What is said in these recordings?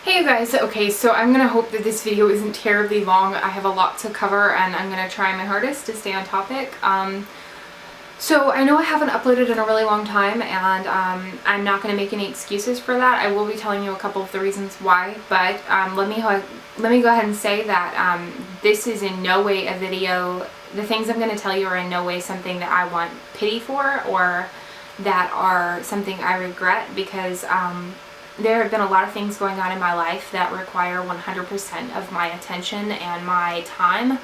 Hey you guys, okay, so I'm gonna hope that this video isn't terribly long. I have a lot to cover and I'm gonna try my hardest to stay on topic. So I know I haven't uploaded in a really long time, and I'm not going to make any excuses for that. I will be telling you a couple of the reasons why, but let me go ahead and say that this is in no way a video. The things I'm going to tell you are in no way something that I want pity for or that are something I regret, because there have been a lot of things going on in my life that require 100% of my attention and my time,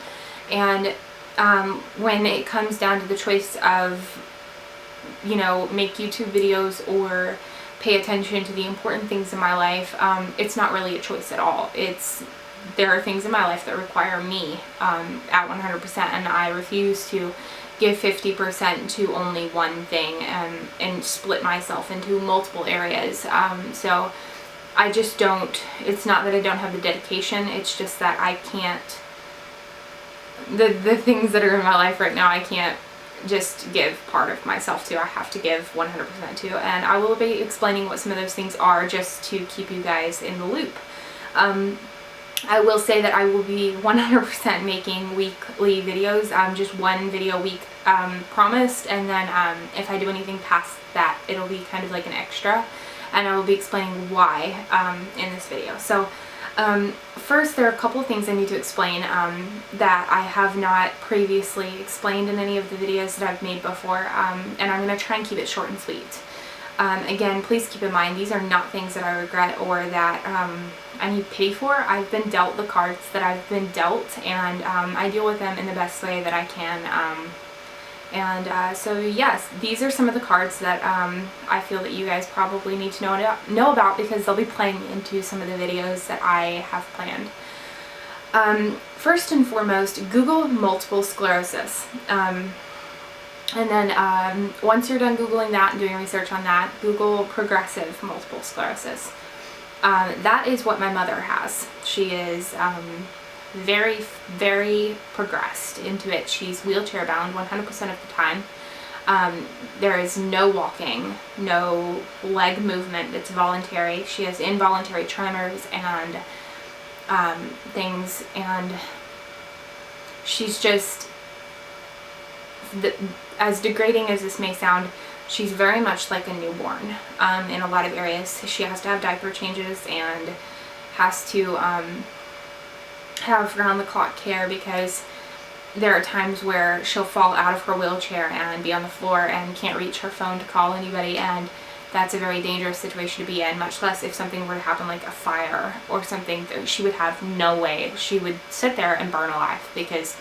and when it comes down to the choice of, make YouTube videos or pay attention to the important things in my life, it's not really a choice at all. There are things in my life that require me at 100%, and I refuse to give 50% to only one thing and split myself into multiple areas. So I just don't, it's not that I don't have the dedication, it's just that I can't, the things that are in my life right now, I can't just give part of myself to. I have to give 100% to, and I will be explaining what some of those things are just to keep you guys in the loop. I will say that I will be 100% making weekly videos, just one video a week promised, and then if I do anything past that, it'll be kind of like an extra, and I will be explaining why in this video. So first, there are a couple of things I need to explain that I have not previously explained in any of the videos that I've made before, and I'm going to try and keep it short and sweet. Again, please keep in mind, these are not things that I regret or that I need pity for. I've been dealt the cards that I've been dealt, and I deal with them in the best way that I can. So yes, these are some of the cards that I feel that you guys probably need to know about, because they'll be playing into some of the videos that I have planned. First and foremost, Google multiple sclerosis. And then once you're done Googling that and doing research on that, Google progressive multiple sclerosis. That is what my mother has. She is very, very progressed into it. She's wheelchair bound 100% of the time. There is no walking, no leg movement that's voluntary. She has involuntary tremors and things, and she's just, as degrading as this may sound, she's very much like a newborn in a lot of areas. She has to have diaper changes and has to have round-the-clock care, because there are times where she'll fall out of her wheelchair and be on the floor and can't reach her phone to call anybody, and that's a very dangerous situation to be in, much less if something were to happen like a fire or something. She would have no way. She would sit there and burn alive, because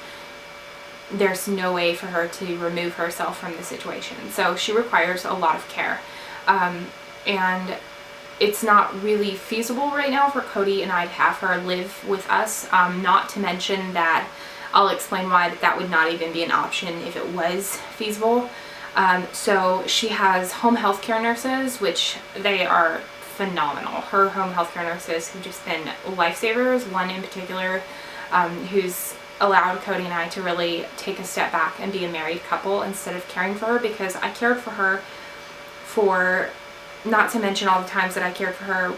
there's no way for her to remove herself from the situation. So she requires a lot of care, and it's not really feasible right now for Cody and I to have her live with us, not to mention that I'll explain why that would not even be an option if it was feasible. So she has home health care nurses, which they are phenomenal. Her home health care nurses have just been lifesavers. One in particular who's allowed Cody and I to really take a step back and be a married couple instead of caring for her, because I cared for her for, not to mention all the times that I cared for her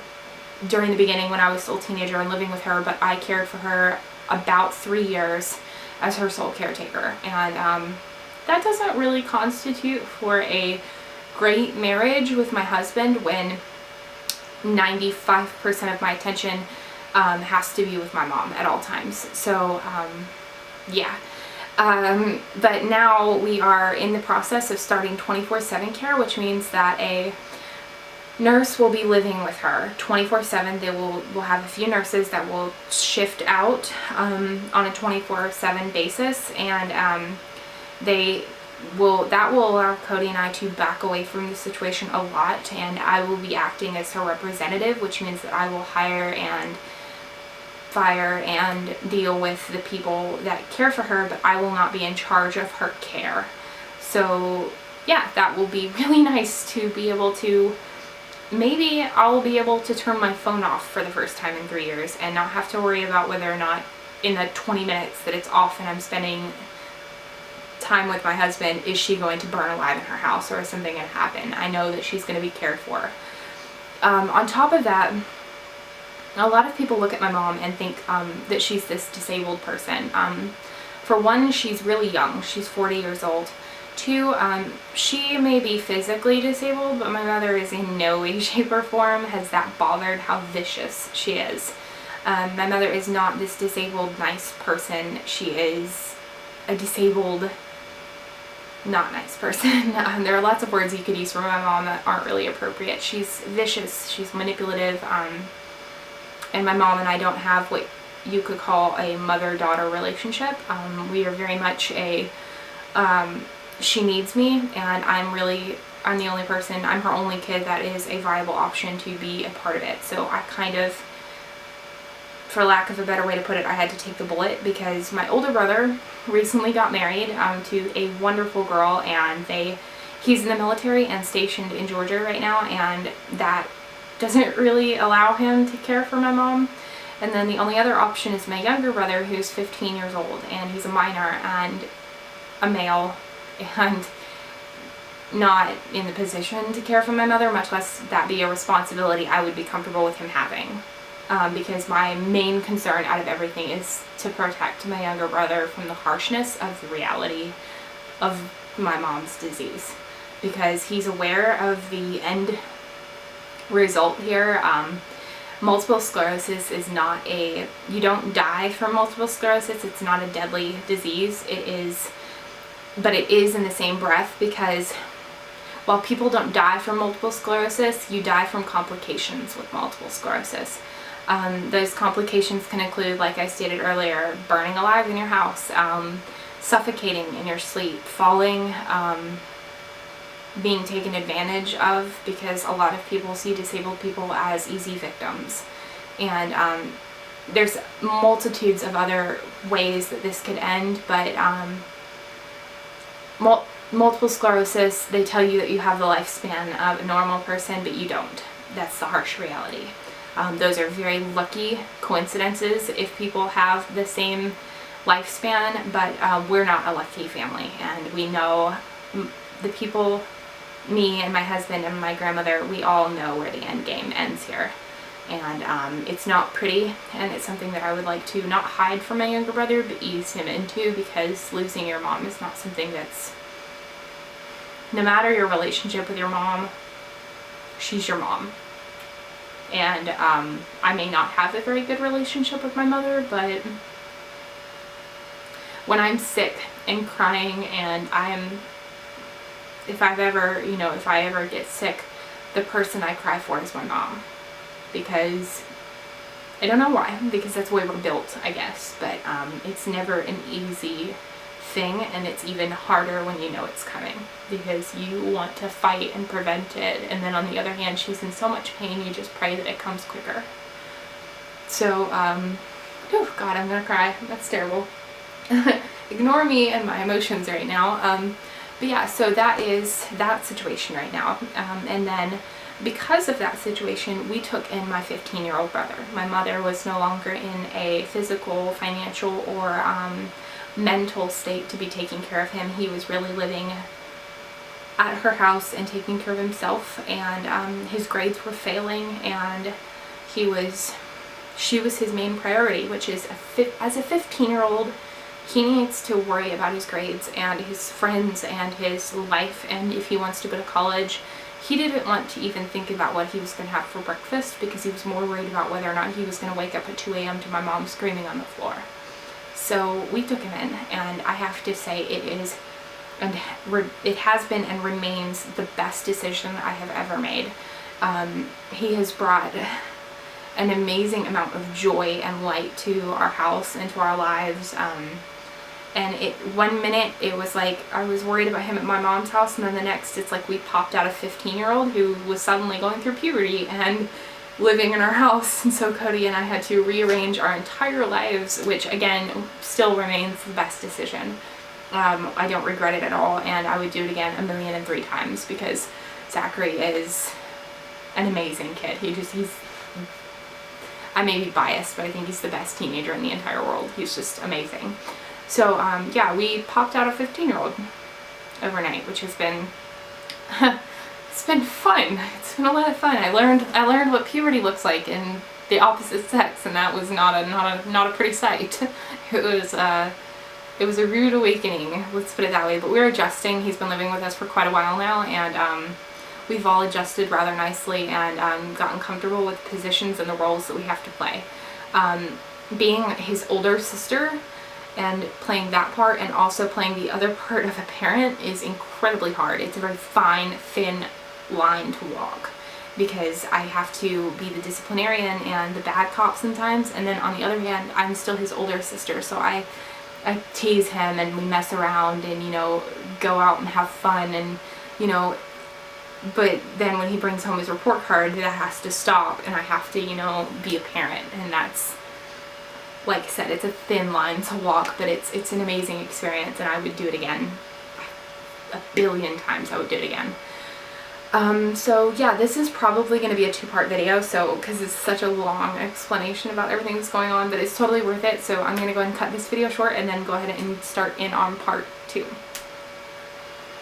during the beginning when I was still a teenager and living with her, but I cared for her about 3 years as her sole caretaker, and that doesn't really constitute for a great marriage with my husband when 95% of my attention has to be with my mom at all times. So yeah, but now we are in the process of starting 24/7 care, which means that a nurse will be living with her 24/7. We'll have a few nurses that will shift out on a 24/7 basis, and that will allow Cody and I to back away from the situation a lot, and I will be acting as her representative, which means that I will hire and fire and deal with the people that care for her, but I will not be in charge of her care. So yeah, that will be really nice to be able to, maybe I'll be able to turn my phone off for the first time in 3 years and not have to worry about whether or not in the 20 minutes that it's off and I'm spending time with my husband, is she going to burn alive in her house, or is something going to happen. I know that she's going to be cared for. On top of that, A lot of people look at my mom and think that she's this disabled person. For one, she's really young. She's 40 years old. Two, she may be physically disabled, but my mother is in no way, shape, or form has that bothered how vicious she is. My mother is not this disabled, nice person. She is a disabled, not nice person. There are lots of words you could use for my mom that aren't really appropriate. She's vicious, she's manipulative, and my mom and I don't have what you could call a mother-daughter relationship. We are very much a, she needs me, and I'm the only person, I'm her only kid that is a viable option to be a part of it. So I kind of, for lack of a better way to put it, I had to take the bullet because my older brother recently got married to a wonderful girl, and he's in the military and stationed in Georgia right now, and that doesn't really allow him to care for my mom. And then the only other option is my younger brother, who's 15 years old, and he's a minor and a male and not in the position to care for my mother, much less that be a responsibility I would be comfortable with him having. Because my main concern out of everything is to protect my younger brother from the harshness of the reality of my mom's disease. Because he's aware of the end result here. Multiple sclerosis is not you don't die from multiple sclerosis. It's not a deadly disease. But it is in the same breath, because while people don't die from multiple sclerosis, you die from complications with multiple sclerosis. Those complications can include, like I stated earlier, burning alive in your house, suffocating in your sleep, falling, being taken advantage of, because a lot of people see disabled people as easy victims. And there's multitudes of other ways that this could end, but multiple sclerosis, they tell you that you have the lifespan of a normal person, but you don't. That's the harsh reality. Those are very lucky coincidences if people have the same lifespan, but we're not a lucky family, and we know the people, me and my husband and my grandmother, we all know where the end game ends here. And it's not pretty, and it's something that I would like to not hide from my younger brother, but ease him into, because losing your mom is not something that's, no matter your relationship with your mom, she's your mom. And I may not have a very good relationship with my mother, but when I'm sick and crying, and if I ever get sick, the person I cry for is my mom. Because I don't know why, because that's the way we're built, I guess, but it's never an easy thing, and it's even harder when you know it's coming, because you want to fight and prevent it, and then on the other hand, she's in so much pain, you just pray that it comes quicker. So oh god, I'm gonna cry, that's terrible. Ignore me and my emotions right now. But yeah, so that is that situation right now. And then because of that situation, we took in my 15-year-old brother. My mother was no longer in a physical, financial, or mental state to be taking care of him. He was really living at her house and taking care of himself, and his grades were failing, and she was his main priority, which is as a 15-year-old, he needs to worry about his grades and his friends and his life, and if he wants to go to college. He didn't want to even think about what he was going to have for breakfast, because he was more worried about whether or not he was going to wake up at 2 a.m. to my mom screaming on the floor. So we took him in, and I have to say it has been and remains the best decision I have ever made. He has brought an amazing amount of joy and light to our house and to our lives. And one minute it was like I was worried about him at my mom's house, and then the next it's like we popped out a 15-year-old who was suddenly going through puberty and living in our house. And so Cody and I had to rearrange our entire lives, which again still remains the best decision. I don't regret it at all, and I would do it again 1,000,003 times, because Zachary is an amazing kid. I may be biased, but I think he's the best teenager in the entire world. He's just amazing. So yeah, we popped out a 15-year-old overnight, which has been it's been fun. It's been a lot of fun. I learned what puberty looks like in the opposite sex, and that was not a pretty sight. It was a rude awakening, let's put it that way. But we're adjusting. He's been living with us for quite a while now, and we've all adjusted rather nicely and gotten comfortable with the positions and the roles that we have to play. Being his older sister and playing that part and also playing the other part of a parent is incredibly hard. It's a very fine, thin line to walk, because I have to be the disciplinarian and the bad cop sometimes, and then on the other hand, I'm still his older sister, so I tease him and we mess around and, you know, go out and have fun, and, you know, but then when he brings home his report card, that has to stop, and I have to, you know, be a parent, and that's, like I said, it's a thin line to walk, but it's an amazing experience, and I would do it again. A billion times I would do it again. So yeah, this is probably going to be a 2-part video, so, because it's such a long explanation about everything that's going on, but it's totally worth it, so I'm going to go ahead and cut this video short and then go ahead and start in on part 2.